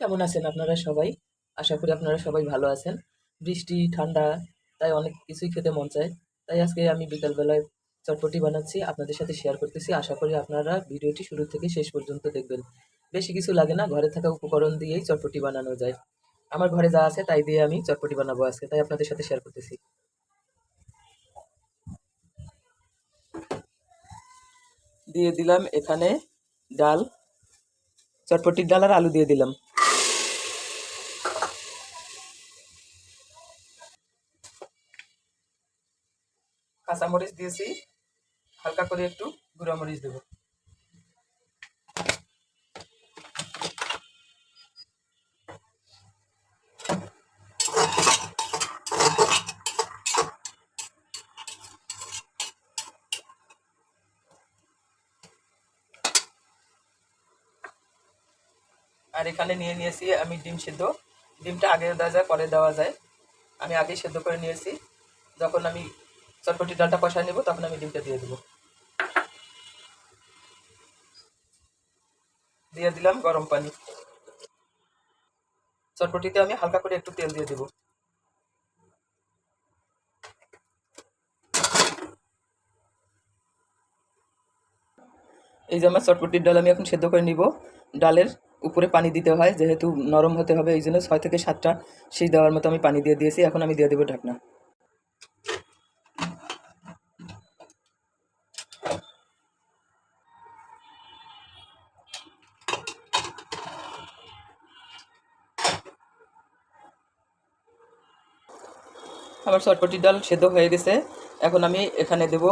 কেমন আছেন আপনারা সবাই? আশা করি আপনারা সবাই ভালো আছেন। বৃষ্টি, ঠান্ডা, তাই অনেক কিছুই খেতে মন চায়। তাই আজকে আমি বিকালবেলায় চটপটি বানাচ্ছি, আপনাদের সাথে শেয়ার করতেছি। আশা করি আপনারা ভিডিওটি শুরু থেকে শেষ পর্যন্ত দেখবেন। বেশি কিছু লাগে না, ঘরে থাকা উপকরণ দিয়েই চটপটি বানানো যায়। আমার ঘরে যা আছে তাই দিয়ে আমি চটপটি বানাবো আজকে, তাই আপনাদের সাথে শেয়ার করতেছি। দিয়ে দিলাম এখানে ডাল, চটপটির ডাল আর আলু দিয়ে দিলাম। কাঁচামরিচ দিয়েছি, হালকা করে একটু গুঁড়া মরিচ দেবো। আর এখানে নিয়ে নিয়েছি আমি ডিম সিদ্ধ। ডিমটা আগে দেওয়া যায়, পরে দেওয়া যায়। আমি আগেই সেদ্ধ করে নিয়েছি। যখন আমি চটপটি ডালটা কষায় নেব তখন আমি ডিমটা দিয়ে দেবো। দিয়ে দিলাম গরম পানি। চটপটিতে আমি হালকা করে একটু তেল দিয়ে দেবো। এই যে আমার চটপটির ডাল আমি এখন সেদ্ধ করে নিব। ডালের উপরে পানি দিতে হয়, যেহেতু নরম হতে হবে, এই জন্য 6 থেকে 7টা সিজ দেওয়ার মতো আমি পানি দিয়ে দিয়েছি। এখন আমি দিয়ে দেবো ঢাকনা। আমার চটপটির ডাল সেদ্ধ হয়ে গেছে। এখন আমি এখানে দেব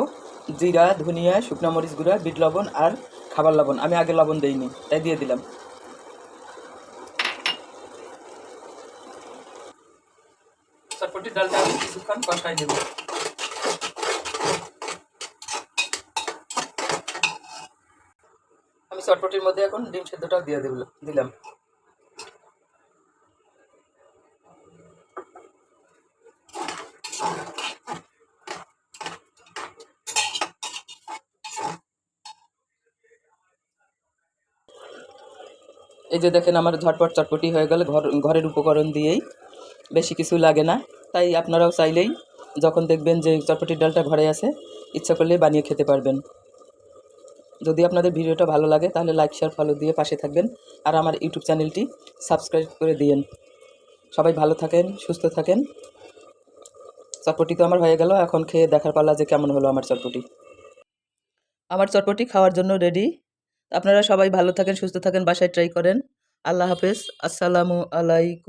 জিরা, ধনিয়া, শুকনো মরিচ গুঁড়া, বিট লবণ আর খাবার লবণ। আমি আগে লবণ দেইনি, তাই দিয়ে দিলাম। চটপটির ডালটা আমি কিছুক্ষণ কষাই নেব। আমি চটপটির মধ্যে এখন ডিম সেদ্ধটাও দিয়ে দিলাম। এই যে দেখেন আমার ঝটপট চটপটি হয়ে গেল ঘরের উপকরণ দিয়েই, বেশি কিছু লাগে না। তাই আপনারাও চাইলেই যখন দেখবেন যে চটপটির ডালটা ঘরে আছে, ইচ্ছা করলে বানিয়ে খেতে পারবেন। যদি আপনাদের ভিডিওটা ভালো লাগে তাহলে লাইক, শেয়ার, ফলো দিয়ে পাশে থাকবেন। আর আমার ইউটিউব চ্যানেলটি সাবস্ক্রাইব করে দিয়েন। সবাই ভালো থাকেন, সুস্থ থাকেন। চটপটি তো আমার হয়ে গেল, এখন খেয়ে দেখার পালা যে কেমন হলো আমার চটপটি। আমার চটপটি খাওয়ার জন্য রেডি। আপনারা সবাই ভালো থাকেন, সুস্থ থাকেন, বাসায় ট্রাই করেন। আল্লাহ হাফেজ। আসসালামু আলাইকুম।